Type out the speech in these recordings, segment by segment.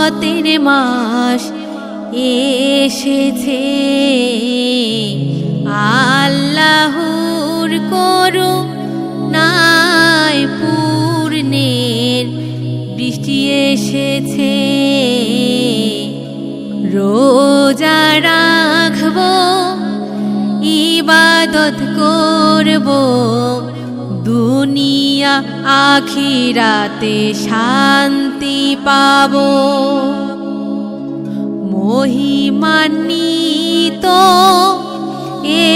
রহমতের মাস এসেছে, আল্লাহর করুণায় পূর্ণের বৃষ্টি এসেছে। রোজা রাখব, ইবাদত করব, দুনিয়া আখিরাতে শান্তি পাব। মহিমান্বিত এ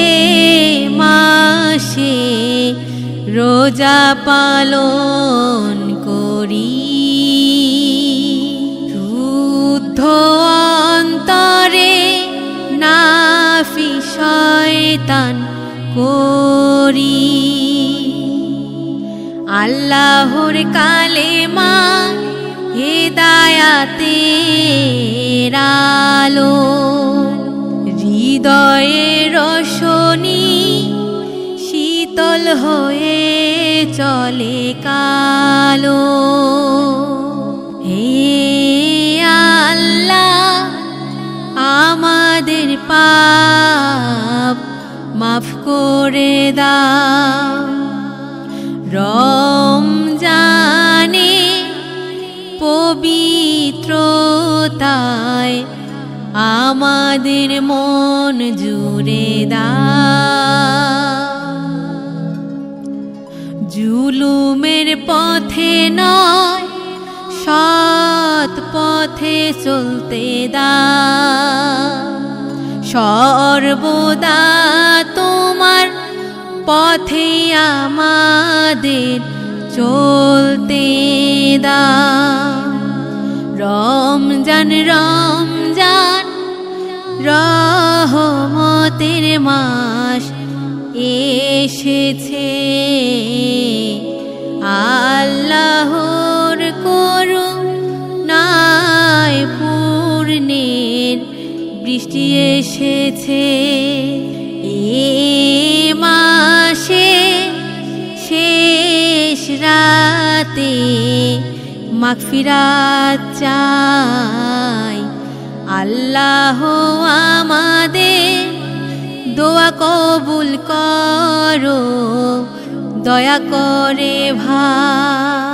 মাসে রোজা পালন করি, শুদ্ধ অন্তরে নাফি শয়তান করি। আল্লাহর কালেমা হেদায়াতের আলো, হৃদয়ে রোশনি শীতল হয়ে চলে কালো। হে আল্লাহ, আমাদের পাপ মাফ করে দাও। রমজানে পবিত্রতায় আমাদের মন জুড়ে দাও। জুলুমের পথে নয়, সৎ পথে চলতে দাও। সর্বদা তোমার পথে আমাদের চলতে দাও। রমজান রমজান রহমতের মাস এসেছে, আল্লাহর করুণায় পূর্ণের বৃষ্টি এসেছে। এ মাসে শেষ রাতে মাগফিরাত চাই, আল্লাহ আমাদের দোয়া কবুল করো, দয়া করে ভাই।